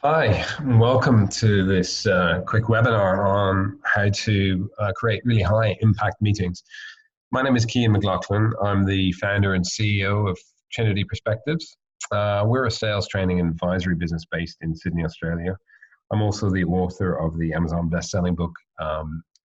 Hi, and welcome to this quick webinar on how to create really high impact meetings. My name is Cian McLaughlin. I'm the founder and CEO of Trinity Perspectives. We're a sales training and advisory business based in Sydney, Australia. I'm also the author of the Amazon best-selling book,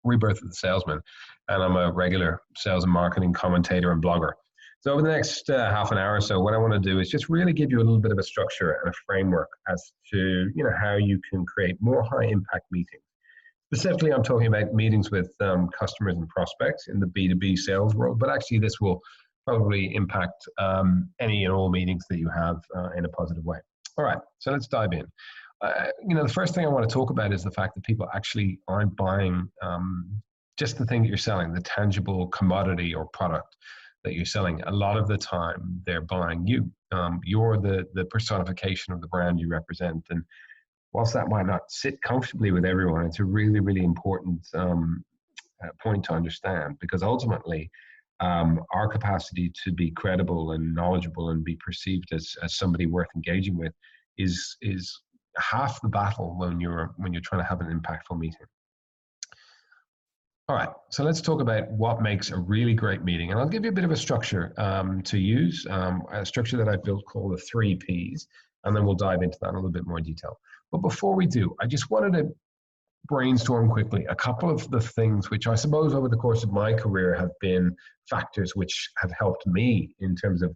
Rebirth of the Salesman, and I'm a regular sales and marketing commentator and blogger. So over the next half an hour or so, what I want to do is just really give you a little bit of a structure and a framework as to how you can create more high impact meetings. Specifically, I'm talking about meetings with customers and prospects in the B2B sales world, but actually this will probably impact any and all meetings that you have in a positive way. All right, so let's dive in. The first thing I want to talk about is the fact that people actually aren't buying just the thing that you're selling, the tangible commodity or product that you're selling. A lot of the time they're buying you. You're the personification of the brand you represent. And whilst that might not sit comfortably with everyone, it's a really, really important point to understand, because ultimately our capacity to be credible and knowledgeable and be perceived as somebody worth engaging with is half the battle when you're trying to have an impactful meeting. All right, so let's talk about what makes a really great meeting. And I'll give you a bit of a structure to use, a structure that I've built called the 3 Ps, and then we'll dive into that in a little bit more detail. But before we do, I just wanted to brainstorm quickly a couple of the things which I suppose over the course of my career have been factors which have helped me in terms of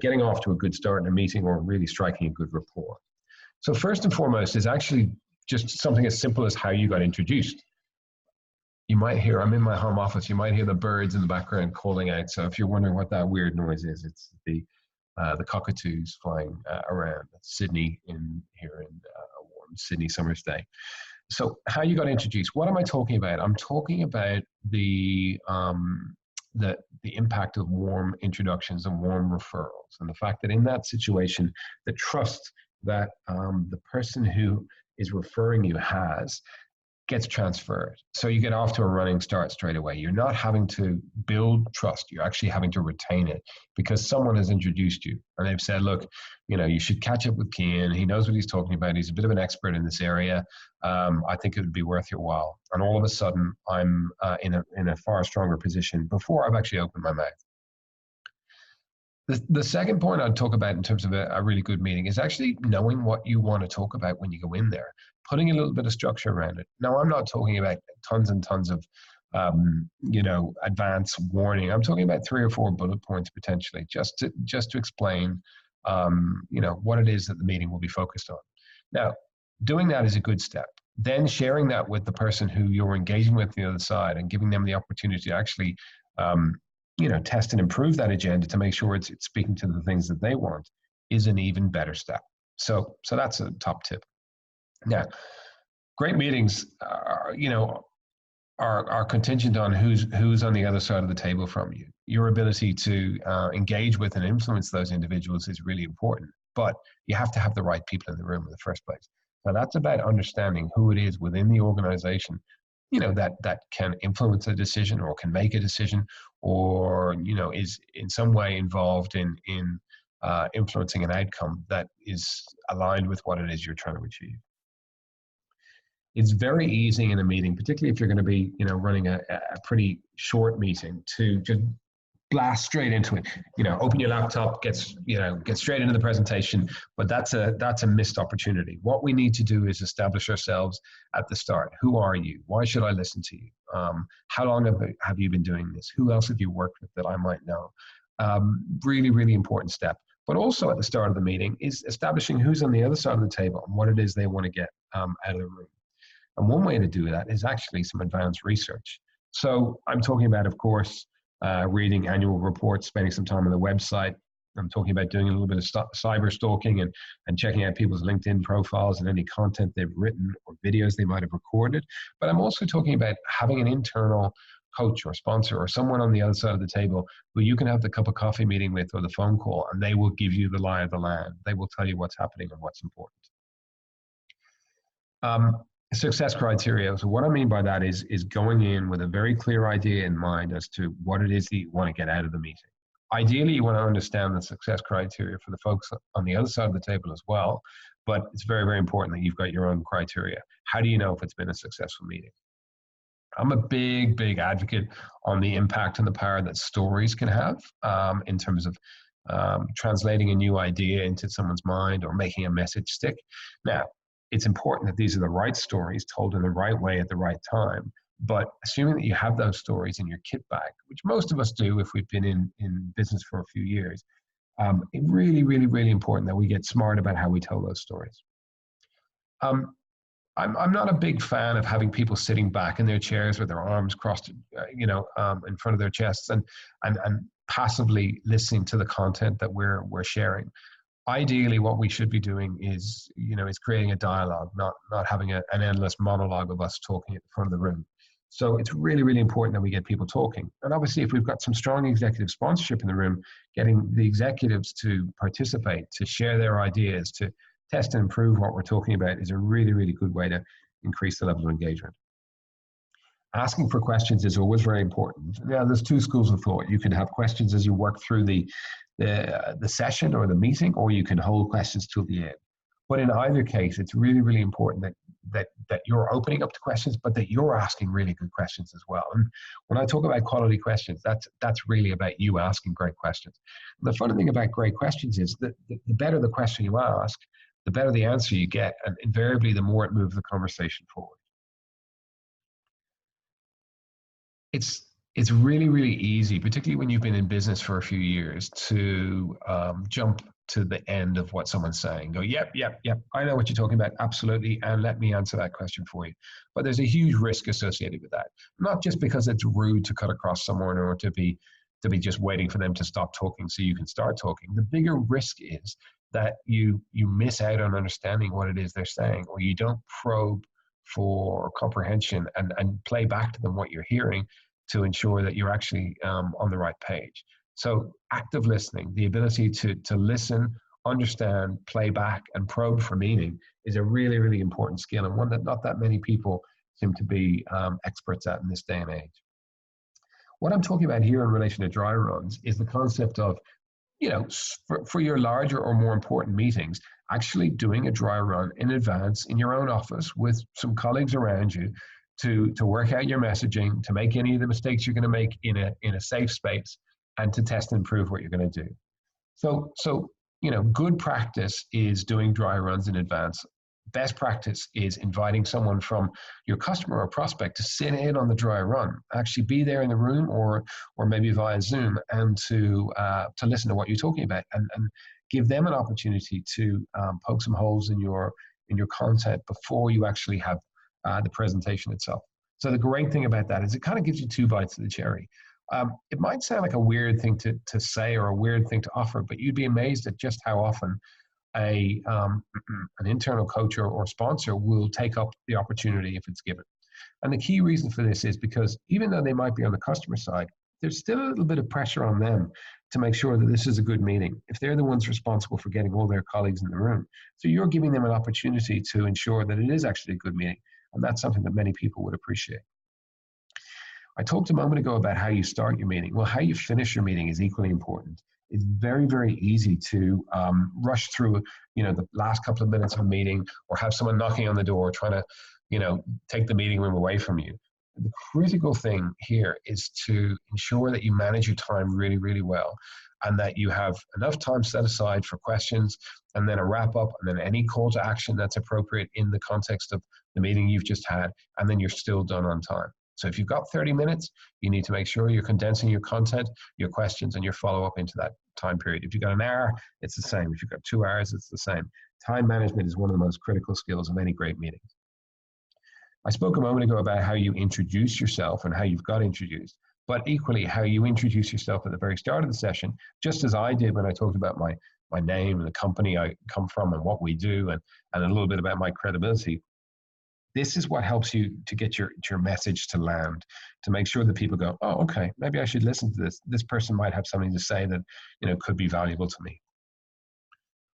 getting off to a good start in a meeting or really striking a good rapport. So first and foremost is actually just something as simple as how you got introduced. You might hear, I'm in my home office, you might hear the birds in the background calling out. So if you're wondering what that weird noise is, it's the cockatoos flying around Sydney here in a warm Sydney summer's day. So how you got introduced, what am I talking about? I'm talking about the impact of warm introductions and warm referrals, and the fact that in that situation, the trust that the person who is referring you has gets transferred. So you get off to a running start straight away. You're not having to build trust. You're actually having to retain it because someone has introduced you and they've said, look, you should catch up with Cian. He knows what he's talking about. He's a bit of an expert in this area. I think it would be worth your while. And all of a sudden I'm in a far stronger position before I've actually opened my mouth. The second point I'd talk about in terms of a really good meeting is actually knowing what you want to talk about when you go in there, putting a little bit of structure around it. Now, I'm not talking about tons and tons of, advance warning. I'm talking about 3 or 4 bullet points potentially, just to explain, what it is that the meeting will be focused on. Now, doing that is a good step. Then sharing that with the person who you're engaging with on the other side and giving them the opportunity to actually test and improve that agenda to make sure it's speaking to the things that they want is an even better step. So that's a top tip. Now, great meetings are contingent on who's on the other side of the table from you. Your ability to engage with and influence those individuals is really important, but you have to have the right people in the room in the first place. Now, that's about understanding who it is within the organization that can influence a decision or can make a decision or, is in some way involved in influencing an outcome that is aligned with what it is you're trying to achieve. It's very easy in a meeting, particularly if you're going to be, running a pretty short meeting, to just blast straight into it. Open your laptop, get straight into the presentation. But that's a missed opportunity. What we need to do is establish ourselves at the start. Who are you? Why should I listen to you? How long have you been doing this? Who else have you worked with that I might know? Really, really important step. But also at the start of the meeting is establishing who's on the other side of the table and what it is they want to get out of the room. And one way to do that is actually some advanced research. So I'm talking about, of course, reading annual reports, spending some time on the website. I'm talking about doing a little bit of cyber stalking and checking out people's LinkedIn profiles and any content they've written or videos they might have recorded. But I'm also talking about having an internal coach or sponsor or someone on the other side of the table who you can have the cup of coffee meeting with or the phone call, and they will give you the lie of the land. They will tell you what's happening and what's important. Success criteria. So what I mean by that is going in with a very clear idea in mind as to what it is that you want to get out of the meeting. Ideally, you want to understand the success criteria for the folks on the other side of the table as well, but it's very, very important that you've got your own criteria. How do you know if it's been a successful meeting? I'm a big, big advocate on the impact and the power that stories can have in terms of translating a new idea into someone's mind or making a message stick. Now, it's important that these are the right stories told in the right way at the right time. But assuming that you have those stories in your kit bag, which most of us do if we've been in business for a few years, it's really, really, really important that we get smart about how we tell those stories. I'm not a big fan of having people sitting back in their chairs with their arms crossed, in front of their chests and passively listening to the content that we're sharing. Ideally, what we should be doing is creating a dialogue, not having an endless monologue of us talking at the front of the room. So it's really, really important that we get people talking. And obviously, if we've got some strong executive sponsorship in the room, getting the executives to participate, to share their ideas, to test and improve what we're talking about is a really, really good way to increase the level of engagement. Asking for questions is always very important. Now, there's two schools of thought. You can have questions as you work through the session or the meeting, or you can hold questions till the end. But in either case, it's really, really important that you're opening up to questions, but that you're asking really good questions as well. And when I talk about quality questions, that's really about you asking great questions. And the funny thing about great questions is that the better the question you ask, the better the answer you get, and invariably the more it moves the conversation forward. It's really, really easy, particularly when you've been in business for a few years, to jump to the end of what someone's saying. Go, yep, I know what you're talking about, absolutely, and let me answer that question for you. But there's a huge risk associated with that. Not just because it's rude to cut across someone or to be just waiting for them to stop talking so you can start talking. The bigger risk is that you miss out on understanding what it is they're saying, or you don't probe for comprehension and play back to them what you're hearing to ensure that you're actually on the right page. So active listening, the ability to listen, understand, play back, and probe for meaning is a really, really important skill, and one that not that many people seem to be experts at in this day and age. What I'm talking about here in relation to dry runs is the concept of, for your larger or more important meetings, actually doing a dry run in advance in your own office with some colleagues around you to work out your messaging, to make any of the mistakes you're going to make in a safe space, and to test and improve what you're going to do. So good practice is doing dry runs in advance. Best practice is inviting someone from your customer or prospect to sit in on the dry run, actually be there in the room or maybe via Zoom, and to listen to what you're talking about and give them an opportunity to poke some holes in your content before you actually have the presentation itself. So the great thing about that is it kind of gives you two bites of the cherry. It might sound like a weird thing to say or a weird thing to offer, but you'd be amazed at just how often an internal coach or sponsor will take up the opportunity if it's given. And the key reason for this is because even though they might be on the customer side, there's still a little bit of pressure on them to make sure that this is a good meeting, if they're the ones responsible for getting all their colleagues in the room. So you're giving them an opportunity to ensure that it is actually a good meeting. And that's something that many people would appreciate. I talked a moment ago about how you start your meeting. Well, how you finish your meeting is equally important. It's very, very easy to rush through, the last couple of minutes of a meeting, or have someone knocking on the door trying to, take the meeting room away from you. The critical thing here is to ensure that you manage your time really, really well, and that you have enough time set aside for questions, and then a wrap up, and then any call to action that's appropriate in the context of the meeting you've just had, and then you're still done on time. So if you've got 30 minutes, you need to make sure you're condensing your content, your questions, and your follow-up into that time period. If you've got an hour, it's the same. If you've got 2 hours, it's the same. Time management is one of the most critical skills of any great meeting. I spoke a moment ago about how you introduce yourself and how you've got introduced, but equally how you introduce yourself at the very start of the session, just as I did when I talked about my name and the company I come from and what we do, and a little bit about my credibility. This is what helps you to get your message to land, to make sure that people go, oh, okay, maybe I should listen to this. This person might have something to say that could be valuable to me.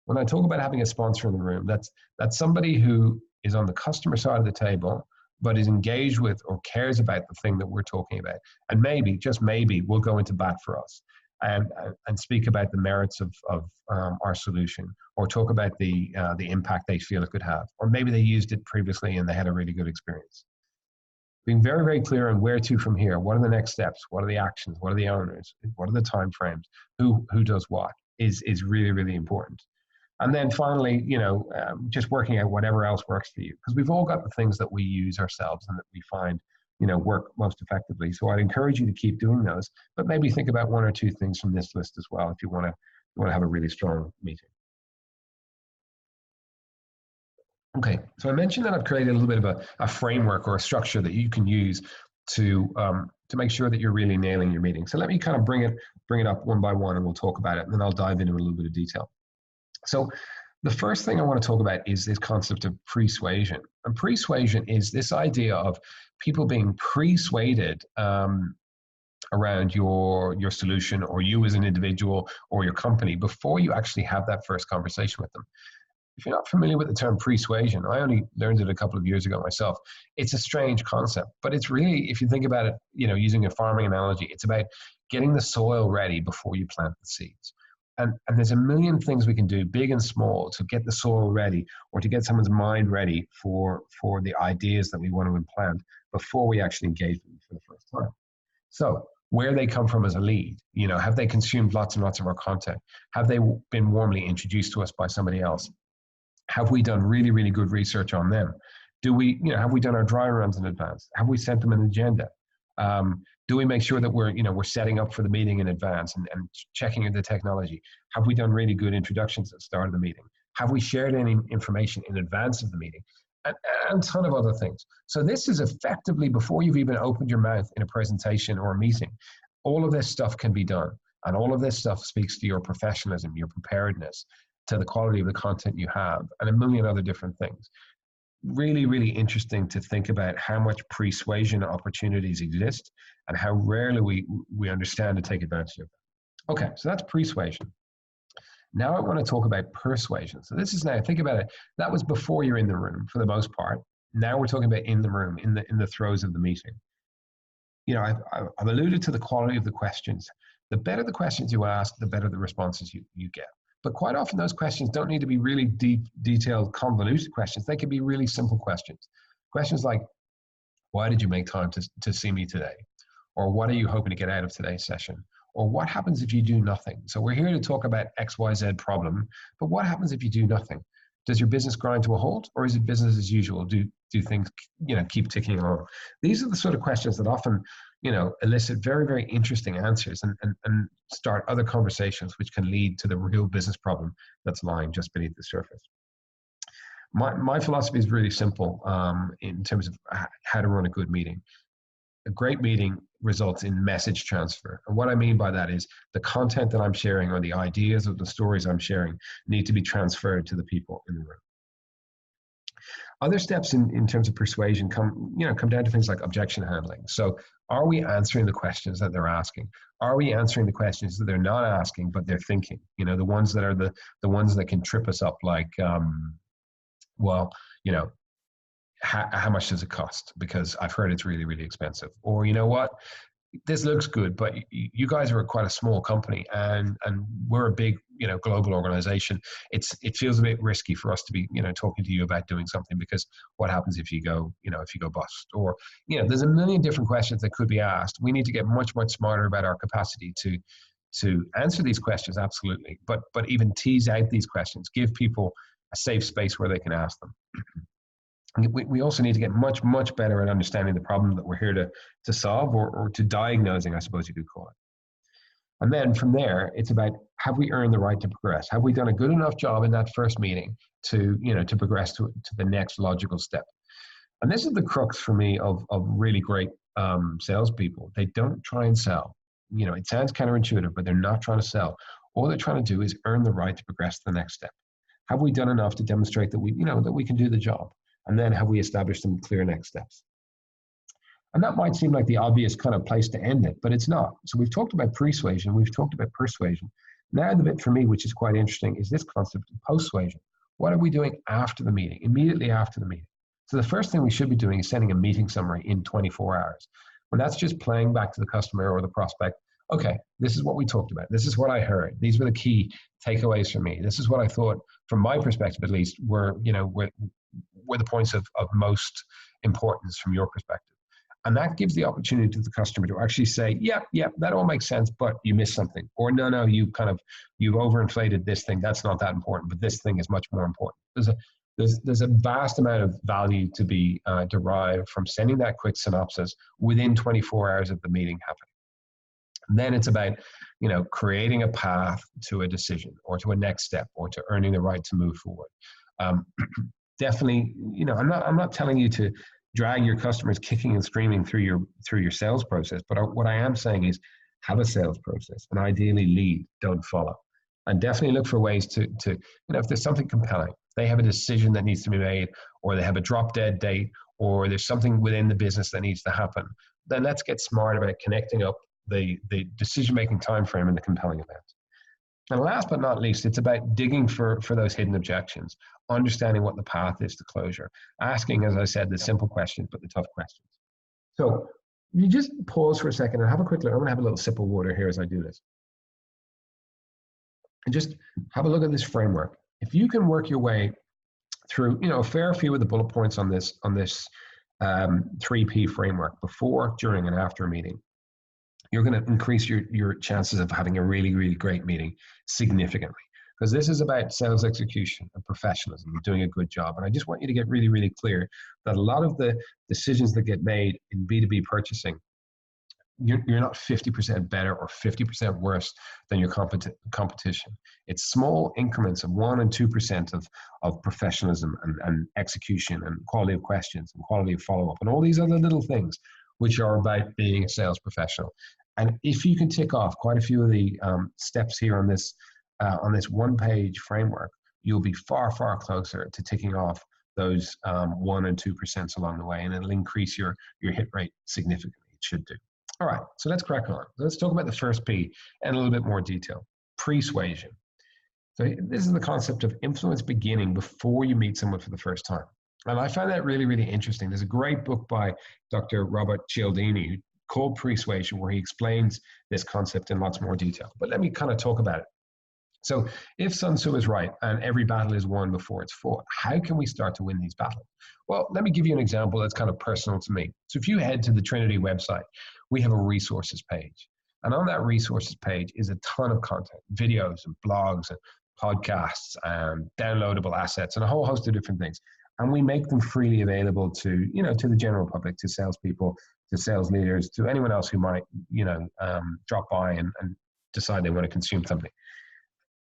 When I talk about having a sponsor in the room, that's somebody who is on the customer side of the table, but is engaged with or cares about the thing that we're talking about. And maybe, just maybe, will go into bat for us. and speak about the merits of our solution, or talk about the impact they feel it could have, or maybe they used it previously and they had a really good experience. Being very, very clear on where to from here. What are the next steps? What are the actions? What are the owners? What are the time frames? Who does what is really, really important. And then finally, just working out whatever else works for you, because we've all got the things that we use ourselves and that we find work most effectively. So I'd encourage you to keep doing those, but maybe think about one or two things from this list as well if you want to have a really strong meeting. Okay, so I mentioned that I've created a little bit of a framework or a structure that you can use to make sure that you're really nailing your meeting. So let me kind of bring it up one by one, and we'll talk about it, and then I'll dive into a little bit of detail. So the first thing I want to talk about is this concept of persuasion. And persuasion is this idea of people being persuaded around your solution, or you as an individual, or your company, before you actually have that first conversation with them. If you're not familiar with the term persuasion, I only learned it a couple of years ago myself. It's a strange concept, but it's really, if you think about it, using a farming analogy, it's about getting the soil ready before you plant the seeds. And there's a million things we can do, big and small, to get the soil ready, or to get someone's mind ready for the ideas that we want to implant before we actually engage them for the first time. So where they come from as a lead, have they consumed lots and lots of our content? Have they been warmly introduced to us by somebody else? Have we done really, really good research on them? Have we done our dry runs in advance? Have we sent them an agenda? Do we make sure that we're setting up for the meeting in advance and checking the technology? Have we done really good introductions at the start of the meeting? Have we shared any information in advance of the meeting? And a ton of other things. So this is effectively before you've even opened your mouth in a presentation or a meeting. All of this stuff can be done. And all of this stuff speaks to your professionalism, your preparedness, to the quality of the content you have, and a million other different things. Really, really interesting to think about how much persuasion opportunities exist and how rarely we understand to take advantage of them. Okay, so that's persuasion. Now I want to talk about persuasion. So this is now, think about it, that was before you're in the room for the most part. Now we're talking about in the room, in the throes of the meeting. I've alluded to the quality of the questions. The better the questions you ask, the better the responses you get. But quite often those questions don't need to be really deep, detailed, convoluted questions. They can be really simple questions. Questions like, why did you make time to see me today? Or what are you hoping to get out of today's session? Or what happens if you do nothing? So we're here to talk about XYZ problem, but what happens if you do nothing? Does your business grind to a halt, or is it business as usual? Do things keep ticking along? These are the sort of questions that often elicit very, very interesting answers and start other conversations which can lead to the real business problem that's lying just beneath the surface. My philosophy is really simple in terms of how to run a good meeting. A great meeting results in message transfer. And what I mean by that is the content that I'm sharing, or the ideas or the stories I'm sharing, need to be transferred to the people in the room. Other steps in terms of persuasion come down to things like objection handling. So are we answering the questions that they're asking? Are we answering the questions that they're not asking, but they're thinking? The ones that are the ones that can trip us up, like, how much does it cost? Because I've heard it's really, really expensive. Or, what? This looks good, but you guys are quite a small company, and we're a big, global organization. It feels a bit risky for us to be, talking to you about doing something, because what happens if you go bust? Or, there's a million different questions that could be asked. We need to get much, much smarter about our capacity to answer these questions, absolutely. But even tease out these questions, give people a safe space where they can ask them. We also need to get much, much better at understanding the problem that we're here to solve, or to diagnosing, I suppose you could call it. And then from there, it's about, have we earned the right to progress? Have we done a good enough job in that first meeting to progress to the next logical step? And this is the crux for me of really great salespeople. They don't try and sell. It sounds counterintuitive, but they're not trying to sell. All they're trying to do is earn the right to progress to the next step. Have we done enough to demonstrate that we can do the job? And then have we established some clear next steps? And that might seem like the obvious kind of place to end it, but it's not. So we've talked about persuasion, we've talked about persuasion. Now the bit for me, which is quite interesting, is this concept of persuasion. What are we doing after the meeting, immediately after the meeting? So the first thing we should be doing is sending a meeting summary in 24 hours. When that's just playing back to the customer or the prospect Okay, this is what we talked about. This is what I heard. These were the key takeaways for me. This is what I thought, from my perspective at least, were the points of most importance from your perspective. And that gives the opportunity to the customer to actually say, yeah, that all makes sense, but you missed something. Or no, you've overinflated this thing. That's not that important, but this thing is much more important. There's a vast amount of value to be derived from sending that quick synopsis within 24 hours of the meeting happening. And then it's about, creating a path to a decision or to a next step or to earning the right to move forward. Definitely, I'm not telling you to drag your customers kicking and screaming through your sales process, but what I am saying is have a sales process and ideally lead, don't follow. And definitely look for ways to if there's something compelling, they have a decision that needs to be made, or they have a drop dead date, or there's something within the business that needs to happen, then let's get smart about connecting up the decision-making time frame and the compelling event. And last but not least, it's about digging for those hidden objections, understanding what the path is to closure, asking, as I said, the simple questions, but the tough questions. So you just pause for a second and have a quick look. I'm going to have a little sip of water here as I do this. And just have a look at this framework. If you can work your way through, a fair few of the bullet points on this 3P framework, before, during, and after a meeting, you're going to increase your chances of having a really, really great meeting significantly. Because this is about sales execution and professionalism, doing a good job. And I just want you to get really, really clear that a lot of the decisions that get made in B2B purchasing, you're not 50% better or 50% worse than your competition. It's small increments of 1% and 2% of professionalism and execution and quality of questions and quality of follow-up and all these other little things which are about being a sales professional. And if you can tick off quite a few of the steps here on this one-page framework, you'll be far, far closer to ticking off those 1% and 2% along the way, and it'll increase your hit rate significantly. It should do. All right, so let's crack on. Let's talk about the first P in a little bit more detail. Persuasion. So this is the concept of influence beginning before you meet someone for the first time. And I find that really, really interesting. There's a great book by Dr. Robert Cialdini called Persuasion, where he explains this concept in lots more detail. But let me kind of talk about it. So if Sun Tzu is right and every battle is won before it's fought, how can we start to win these battles? Well, let me give you an example that's kind of personal to me. So if you head to the Trinity website, we have a resources page. And on that resources page is a ton of content, videos and blogs and podcasts and downloadable assets and a whole host of different things. And we make them freely available to, to the general public, to salespeople, to sales leaders, to anyone else who might, drop by and decide they want to consume something.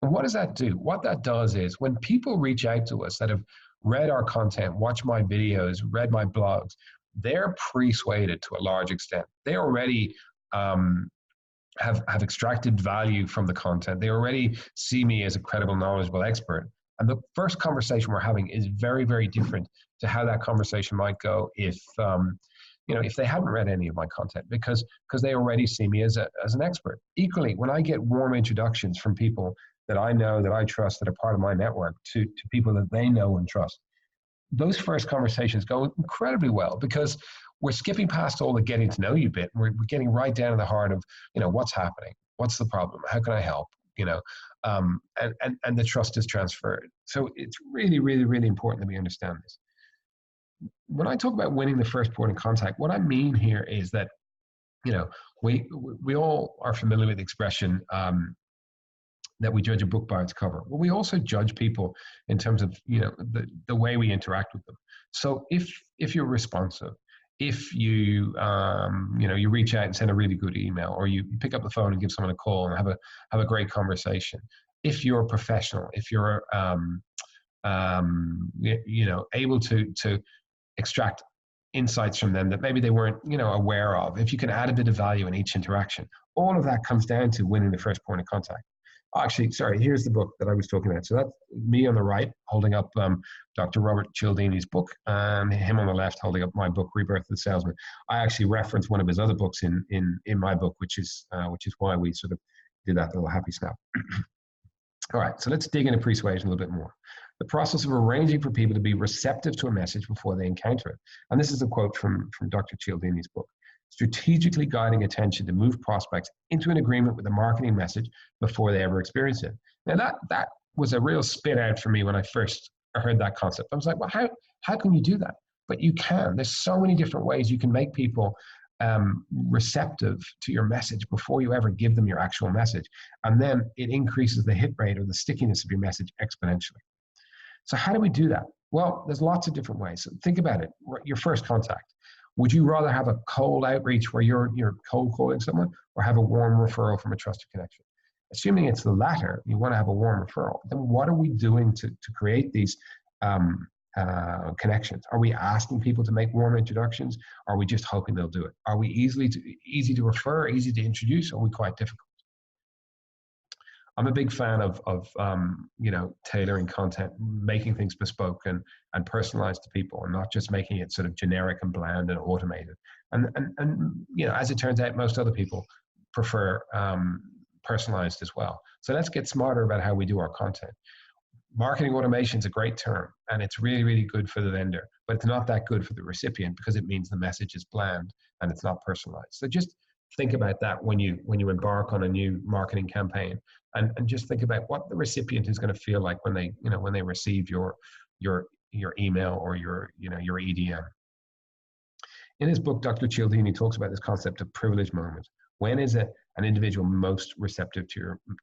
And what does that do? What that does is when people reach out to us that have read our content, watched my videos, read my blogs, they're persuaded to a large extent. They already have extracted value from the content. They already see me as a credible, knowledgeable expert. And the first conversation we're having is very, very different to how that conversation might go if they hadn't read any of my content, because they already see me as an expert. Equally, when I get warm introductions from people that I know, that I trust, that are part of my network, to people that they know and trust, those first conversations go incredibly well, because we're skipping past all the getting to know you bit. We're getting right down to the heart of, what's happening, what's the problem, how can I help, and the trust is transferred. So it's really, really, really important that we understand this. When I talk about winning the first point of contact, what I mean here is that, we all are familiar with the expression that we judge a book by its cover. Well, we also judge people in terms of, the way we interact with them. So if you're responsive, if you, you reach out and send a really good email, or you pick up the phone and give someone a call and have a great conversation, if you're professional, if you're, able to extract insights from them that maybe they weren't, aware of, if you can add a bit of value in each interaction, all of that comes down to winning the first point of contact. Actually, sorry, here's the book that I was talking about. So that's me on the right holding up Dr. Robert Cialdini's book, and him on the left holding up my book, Rebirth of the Salesman. I actually reference one of his other books in my book, which is why we sort of did that little happy snap. All right, so let's dig into persuasion a little bit more. The process of arranging for people to be receptive to a message before they encounter it. And this is a quote from Dr. Cialdini's book. strategically guiding attention to move prospects into an agreement with the marketing message before they ever experience it. Now that was a real spin out for me when I first heard that concept. I was like, well, how can you do that? But you can. There's so many different ways you can make people receptive to your message before you ever give them your actual message. And then it increases the hit rate or the stickiness of your message exponentially. So how do we do that? Well, there's lots of different ways. So think about it. Your first contact. Would you rather have a cold outreach where you're cold calling someone, or have a warm referral from a trusted connection? Assuming it's the latter, you want to have a warm referral. Then what are we doing to create these connections? Are we asking people to make warm introductions? Are we just hoping they'll do it? Are we easy to refer, easy to introduce? Or are we quite difficult? I'm a big fan of tailoring content, making things bespoke and personalized to people, and not just making it sort of generic and bland and automated. And as it turns out, most other people prefer personalized as well. So let's get smarter about how we do our content. Marketing automation is a great term, and it's really, really good for the vendor, but it's not that good for the recipient, because it means the message is bland and it's not personalized. So just think about that when you embark on a new marketing campaign, and just think about what the recipient is going to feel like when they receive your email or your EDM. In his book, Dr. Cialdini talks about this concept of privileged moment. When is an individual most receptive to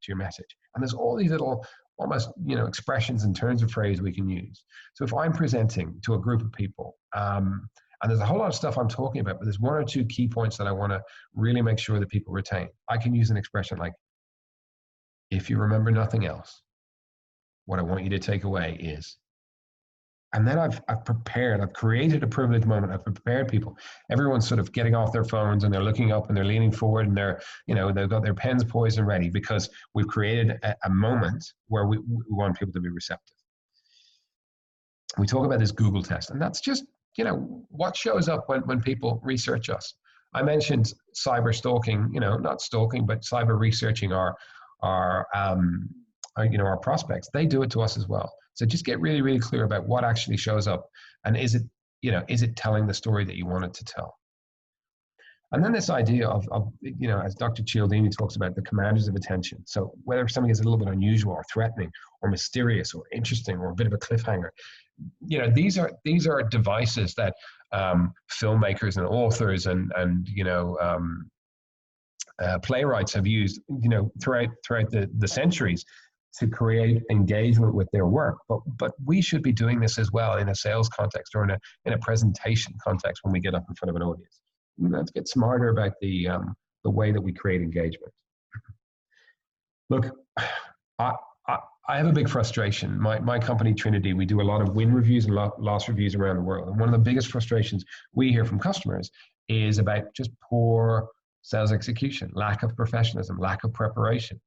your message? And there's all these little almost expressions and turns of phrase we can use. So if I'm presenting to a group of people, and there's a whole lot of stuff I'm talking about, but there's one or two key points that I want to really make sure that people retain. I can use an expression like, if you remember nothing else, what I want you to take away is. And then I've created a privileged moment. I've prepared people. Everyone's sort of getting off their phones and they're looking up and they're leaning forward and they've got their pens poised and ready, because we've created a moment where we want people to be receptive. We talk about this Google test, and that's just, what shows up when people research us. I mentioned cyber stalking, not stalking, but cyber researching our prospects. They do it to us as well. So just get really, really clear about what actually shows up, and is it telling the story that you want it to tell? And then this idea of as Dr. Cialdini talks about, the commanders of attention. So whether something is a little bit unusual or threatening or mysterious or interesting or a bit of a cliffhanger, these are devices that filmmakers and authors and playwrights have used, throughout the centuries, to create engagement with their work. But we should be doing this as well in a sales context or in a presentation context when we get up in front of an audience. Let's get smarter about the way that we create engagement. Look, I have a big frustration. My company, Trinity, we do a lot of win reviews and loss reviews around the world. And one of the biggest frustrations we hear from customers is about just poor sales execution, lack of professionalism, lack of preparation.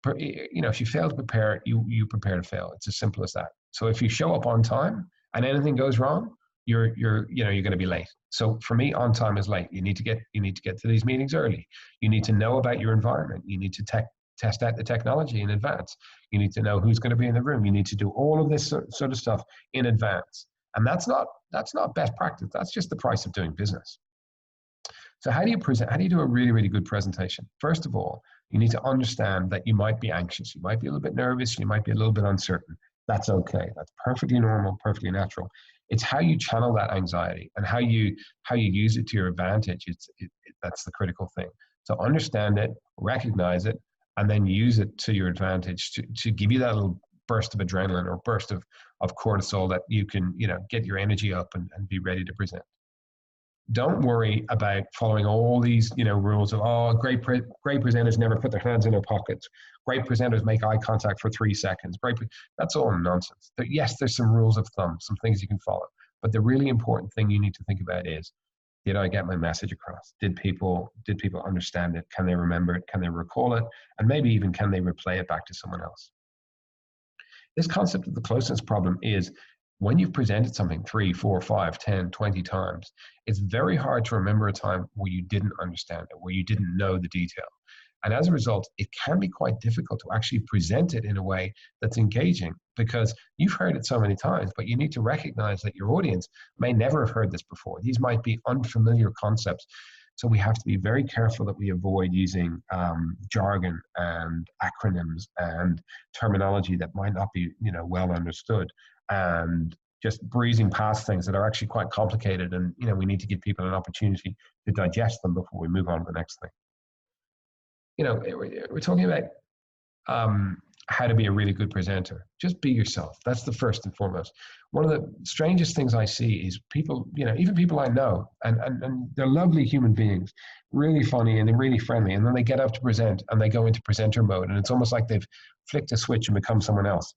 If you fail to prepare, you prepare to fail. It's as simple as that. So if you show up on time and anything goes wrong, you're going to be late. So for me, on time is late. You need to get to these meetings early. You need to know about your environment. You need to test out the technology in advance. You need to know who's going to be in the room. You need to do all of this sort of stuff in advance. And that's not best practice. That's just the price of doing business. So how do you present? How do you do a really, really good presentation? First of all, you need to understand that you might be anxious. You might be a little bit nervous. You might be a little bit uncertain. That's okay. That's perfectly normal, perfectly natural. It's how you channel that anxiety and how you use it to your advantage. That's the critical thing. So understand it, recognize it, and then use it to your advantage to give you that little burst of adrenaline or burst of cortisol that you can get your energy up and be ready to present. Don't worry about following all these rules of great presenters never put their hands in their pockets. Great presenters make eye contact for 3 seconds. That's all nonsense. Yes, there's some rules of thumb, some things you can follow. But the really important thing you need to think about is, did I get my message across? Did people understand it? Can they remember it? Can they recall it? And maybe even can they replay it back to someone else? This concept of the closeness problem is, when you've presented something 3, 4, 5, 10, 20 times, it's very hard to remember a time where you didn't understand it, where you didn't know the detail. And as a result, it can be quite difficult to actually present it in a way that's engaging, because you've heard it so many times, but you need to recognize that your audience may never have heard this before. These might be unfamiliar concepts So we have to be very careful that we avoid using jargon and acronyms and terminology that might not be, well understood, and just breezing past things that are actually quite complicated. And, we need to give people an opportunity to digest them before we move on to the next thing. We're talking about how to be a really good presenter. Just be yourself. That's the first and foremost. One of the strangest things I see is people, even people I know, and they're lovely human beings, really funny and they're really friendly. And then they get up to present and they go into presenter mode. And it's almost like they've flicked a switch and become someone else.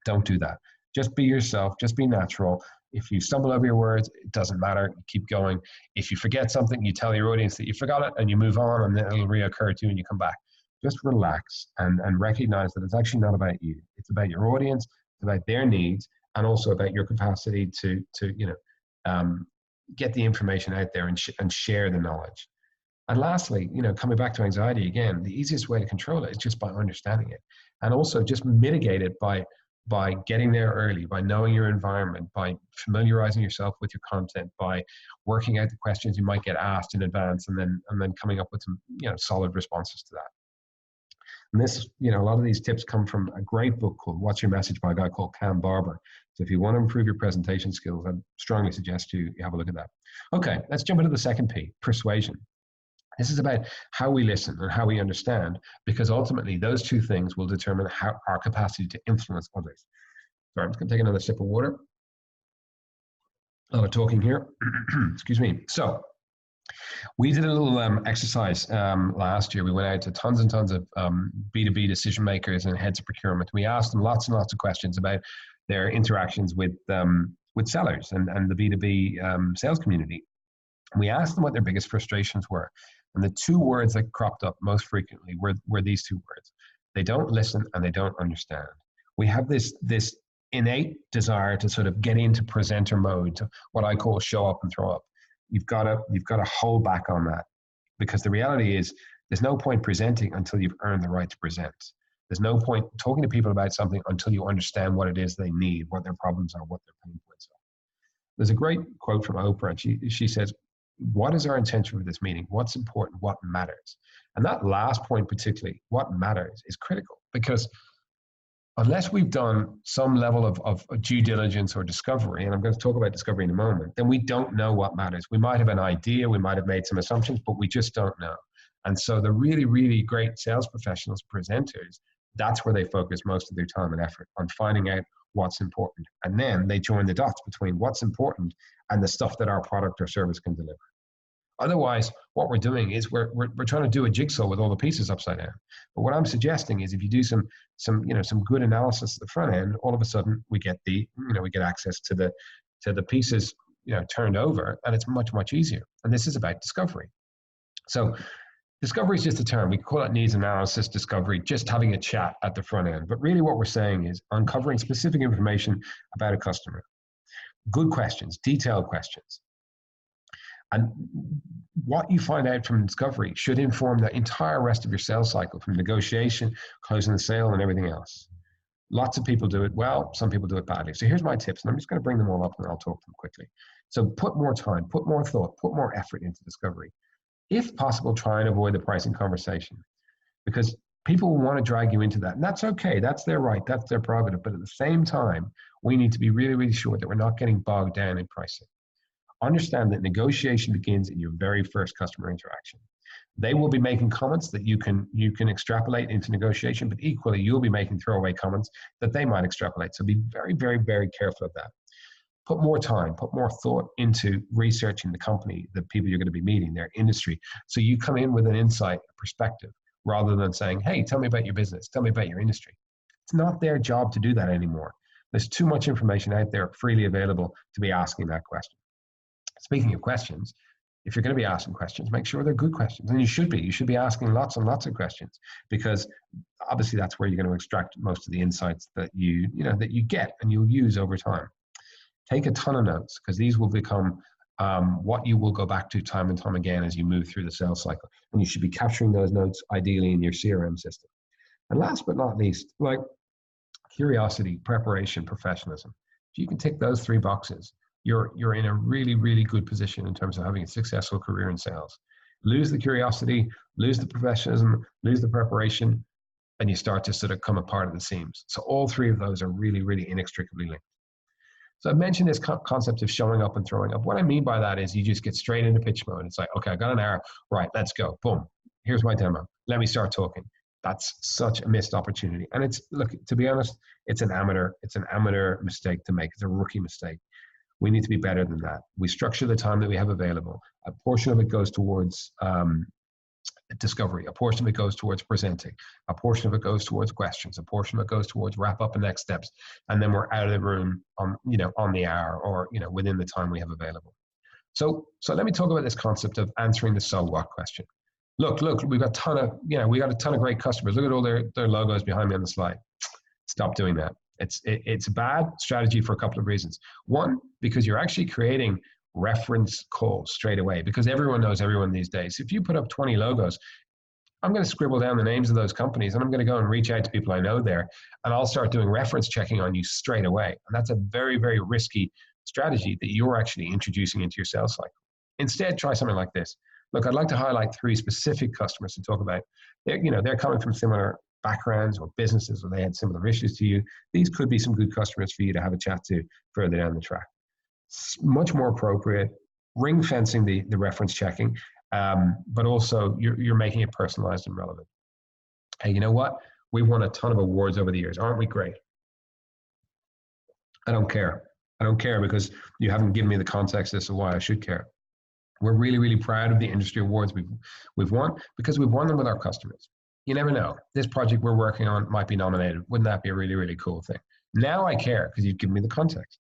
Don't do that. Just be yourself. Just be natural. If you stumble over your words, it doesn't matter. You keep going. If you forget something, you tell your audience that you forgot it and you move on, and then it'll reoccur to you and you come back. Just relax and recognize that it's actually not about you. It's about your audience, it's about their needs, and also about your capacity to get the information out there and share the knowledge. And lastly, coming back to anxiety again, the easiest way to control it is just by understanding it, and also just mitigate it by getting there early, by knowing your environment, by familiarizing yourself with your content, by working out the questions you might get asked in advance, and then coming up with some solid responses to that. And this, a lot of these tips come from a great book called What's Your Message by a guy called Cam Barber. So if you want to improve your presentation skills, I'd strongly suggest you have a look at that. Okay, let's jump into the second P, persuasion. This is about how we listen and how we understand, because ultimately those two things will determine our capacity to influence others. Sorry, I'm just going to take another sip of water. A lot of talking here. Excuse me. So we did a little exercise last year. We went out to tons and tons of B2B decision makers and heads of procurement. We asked them lots and lots of questions about their interactions with sellers and the B2B sales community. We asked them what their biggest frustrations were. And the two words that cropped up most frequently were these two words. They don't listen and they don't understand. We have this innate desire to sort of get into presenter mode, to what I call show up and throw up. You've got to hold back on that, because the reality is there's no point presenting until you've earned the right to present. There's no point talking to people about something until you understand what it is they need, what their problems are, what their pain points are. There's a great quote from Oprah. She says, "What is our intention with this meeting? What's important? What matters?" And that last point particularly, what matters, is critical, because unless we've done some level of due diligence or discovery, and I'm going to talk about discovery in a moment, then we don't know what matters. We might have an idea, we might have made some assumptions, but we just don't know. And so the really, really great sales professionals, presenters, that's where they focus most of their time and effort, on finding out what's important. And then they join the dots between what's important and the stuff that our product or service can deliver. Otherwise, what we're doing is we're trying to do a jigsaw with all the pieces upside down. But what I'm suggesting is, if you do some good analysis at the front end, all of a sudden we get access to the pieces turned over, and it's much, much easier. And this is about discovery. So discovery is just a term. We call it needs analysis, discovery, just having a chat at the front end. But really what we're saying is uncovering specific information about a customer. Good questions, detailed questions. And what you find out from discovery should inform the entire rest of your sales cycle, from negotiation, closing the sale, and everything else. Lots of people do it well, some people do it badly. So here's my tips, and I'm just going to bring them all up and I'll talk to them quickly. So put more time, put more thought, put more effort into discovery. If possible, try and avoid the pricing conversation, because people will want to drag you into that. And that's okay, that's their right, that's their prerogative. But at the same time, we need to be really, really sure that we're not getting bogged down in pricing. Understand that negotiation begins in your very first customer interaction. They will be making comments that you can extrapolate into negotiation, but equally you'll be making throwaway comments that they might extrapolate. So be very, very, very careful of that. Put more time, put more thought into researching the company, the people you're going to be meeting, their industry. So you come in with an insight, a perspective, rather than saying, hey, tell me about your business, tell me about your industry. It's not their job to do that anymore. There's too much information out there freely available to be asking that question. Speaking of questions, if you're going to be asking questions, make sure they're good questions. And you should be asking lots and lots of questions, because obviously that's where you're going to extract most of the insights that you get and you'll use over time. Take a ton of notes, because these will become what you will go back to time and time again as you move through the sales cycle. And you should be capturing those notes ideally in your CRM system. And last but not least, like curiosity, preparation, professionalism. If you can tick those three boxes, you're in a really, really good position in terms of having a successful career in sales. Lose the curiosity, lose the professionalism, lose the preparation, and you start to sort of come apart at the seams. So all three of those are really, really inextricably linked. So I mentioned this concept of showing up and throwing up. What I mean by that is you just get straight into pitch mode. It's like, okay, I got an hour. Right, let's go. Boom. Here's my demo. Let me start talking. That's such a missed opportunity. And it's, look, to be honest, it's an amateur mistake to make. It's a rookie mistake. We need to be better than that. We structure the time that we have available. A portion of it goes towards discovery. A portion of it goes towards presenting. A portion of it goes towards questions. A portion of it goes towards wrap up and next steps. And then we're out of the room on the hour, or within the time we have available. So let me talk about this concept of answering the so what question. Look, we've got a ton of great customers. Look at all their logos behind me on the slide. Stop doing that. It's a bad strategy for a couple of reasons. One, because you're actually creating reference calls straight away, because everyone knows everyone these days. If you put up 20 logos, I'm going to scribble down the names of those companies, and I'm going to go and reach out to people I know there, and I'll start doing reference checking on you straight away. And that's a very, very risky strategy that you're actually introducing into your sales cycle. Instead, try something like this. Look, I'd like to highlight 3 specific customers to talk about. They're coming from similar backgrounds or businesses, or they had similar issues to you. These could be some good customers for you to have a chat to further down the track. It's much more appropriate, ring fencing the reference checking, but also you're making it personalized and relevant. Hey, you know what? We've won a ton of awards over the years. Aren't we great? I don't care. I don't care because you haven't given me the context as to why I should care. We're really, really proud of the industry awards we've won, because we've won them with our customers. You never know. This project we're working on might be nominated. Wouldn't that be a really, really cool thing? Now I care because you've given me the context.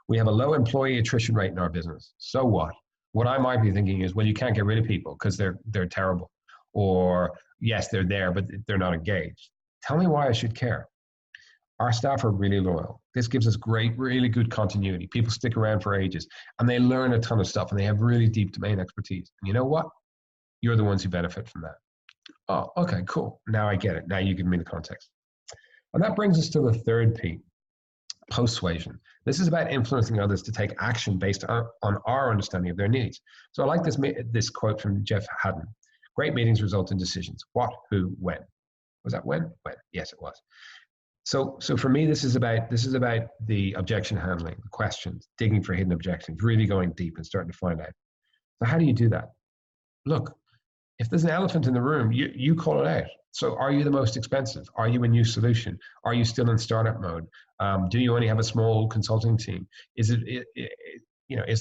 We have a low employee attrition rate in our business. So what? What I might be thinking is, well, you can't get rid of people because they're terrible. Or yes, they're there, but they're not engaged. Tell me why I should care. Our staff are really loyal. This gives us great, really good continuity. People stick around for ages, and they learn a ton of stuff, and they have really deep domain expertise. And you know what? You're the ones who benefit from that. Oh, okay, cool. Now I get it. Now you give me the context. And that brings us to the third P, persuasion. This is about influencing others to take action based on our understanding of their needs. So I like this quote from Jeff Haddon. Great meetings result in decisions. What, who, when? Was that when? When? Yes, it was. So for me, this is about the objection handling, the questions, digging for hidden objections, really going deep and starting to find out. So how do you do that? Look, if there's an elephant in the room, you call it out. So are you the most expensive? Are you a new solution? Are you still in startup mode? Do you only have a small consulting team? Is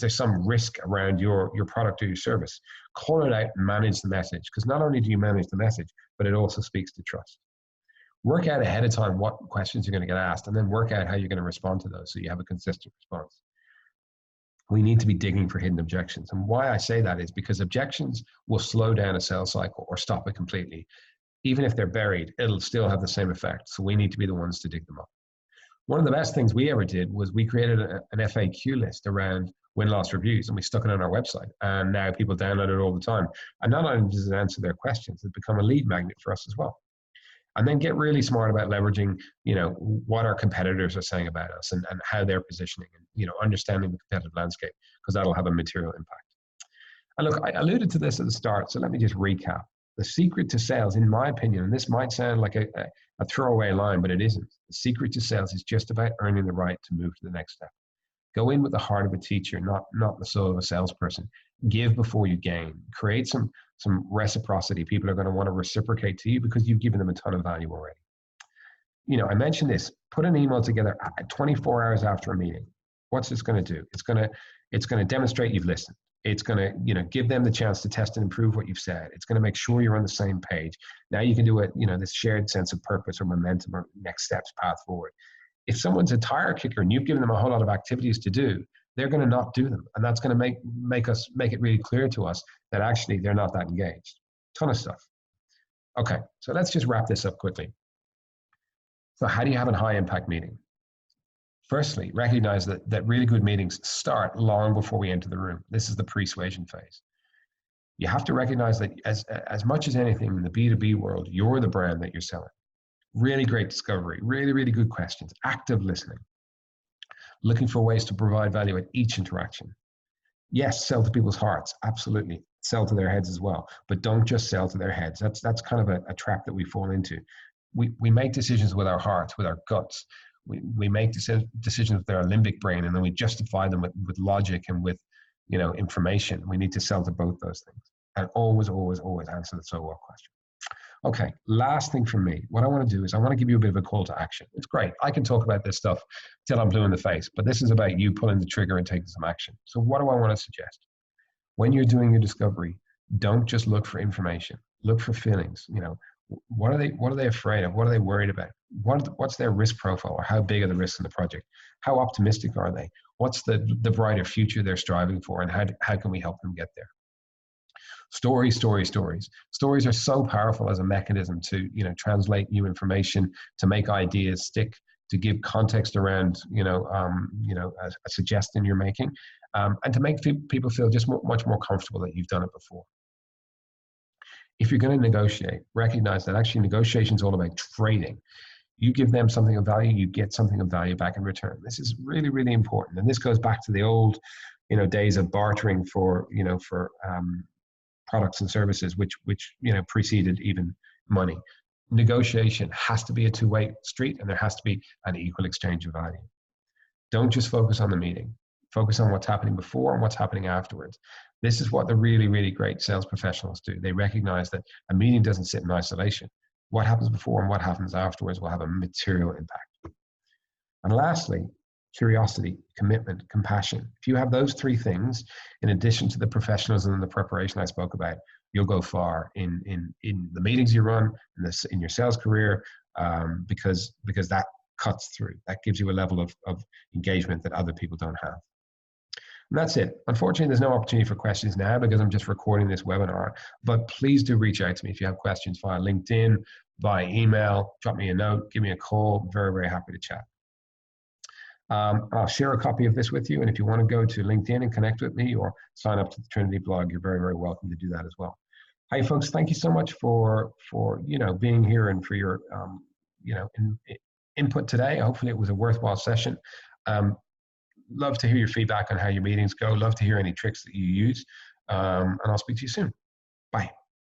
there some risk around your product or your service? Call it out and manage the message, because not only do you manage the message, but it also speaks to trust. Work out ahead of time what questions you're going to get asked, and then work out how you're going to respond to those so you have a consistent response. We need to be digging for hidden objections. And why I say that is because objections will slow down a sales cycle or stop it completely. Even if they're buried, it'll still have the same effect. So we need to be the ones to dig them up. One of the best things we ever did was we created an FAQ list around win-loss reviews, and we stuck it on our website. And now people download it all the time. And not only does it answer their questions, it's become a lead magnet for us as well. And then get really smart about leveraging, what our competitors are saying about us and how they're positioning, and, understanding the competitive landscape, because that'll have a material impact. And look, I alluded to this at the start, so let me just recap. The secret to sales, in my opinion, and this might sound like a throwaway line, but it isn't. The secret to sales is just about earning the right to move to the next step. Go in with the heart of a teacher, not the soul of a salesperson. Give before you gain. Create some reciprocity. People are going to want to reciprocate to you because you've given them a ton of value already. I mentioned this. Put an email together 24 hours after a meeting. What's this going to do? It's going to demonstrate you've listened. It's going to give them the chance to test and improve what you've said. It's going to make sure you're on the same page. Now you can do it. This shared sense of purpose or momentum or next steps, path forward. If someone's a tire kicker and you've given them a whole lot of activities to do, they're going to not do them. And that's going to make it really clear to us that actually they're not that engaged. Ton of stuff. Okay, so let's just wrap this up quickly. So how do you have a high impact meeting? Firstly, recognize that really good meetings start long before we enter the room. This is the persuasion phase. You have to recognize that as much as anything in the B2B world, you're the brand that you're selling. Really great discovery, really, really good questions, active listening, looking for ways to provide value at each interaction. Yes, sell to people's hearts, absolutely. sell to their heads as well. But don't just sell to their heads. That's kind of a trap that we fall into. We make decisions with our hearts, with our guts. We make decisions with our limbic brain, and then we justify them with logic and with, information. We need to sell to both those things, and always, always, always answer the so what question. Okay, last thing from me. What I want to do is I want to give you a bit of a call to action. It's great. I can talk about this stuff till I'm blue in the face, but this is about you pulling the trigger and taking some action. So what do I want to suggest? When you're doing your discovery, don't just look for information. Look for feelings. What are they afraid of? What are they worried about? What's their risk profile, or how big are the risks in the project? How optimistic are they? What's the brighter future they're striving for, and how can we help them get there? Stories. Stories are so powerful as a mechanism to, translate new information, to make ideas stick, to give context around, a suggestion you're making, and to make people feel just much more comfortable that you've done it before. If you're going to negotiate, recognize that actually negotiation is all about trading. You give them something of value, you get something of value back in return. This is really, really important. And this goes back to the old, days of bartering for products and services, which preceded even money. Negotiation has to be a two-way street, and there has to be an equal exchange of value. Don't just focus on the meeting. Focus on what's happening before and what's happening afterwards. This is what the really, really great sales professionals do. They recognize that a meeting doesn't sit in isolation. What happens before and what happens afterwards will have a material impact. And lastly, curiosity, commitment, compassion. If you have those three things, in addition to the professionalism and the preparation I spoke about, you'll go far in the meetings you run, in your sales career, because that cuts through. That gives you a level of engagement that other people don't have. And that's it. Unfortunately, there's no opportunity for questions now because I'm just recording this webinar, but please do reach out to me if you have questions via LinkedIn, via email, drop me a note, give me a call. Very, very happy to chat. I'll share a copy of this with you, and if you want to go to LinkedIn and connect with me or sign up to the Trinity blog, you're very, very welcome to do that as well. Hi, folks. Thank you so much for being here and for your input today. Hopefully, it was a worthwhile session. Love to hear your feedback on how your meetings go. Love to hear any tricks that you use, and I'll speak to you soon. Bye.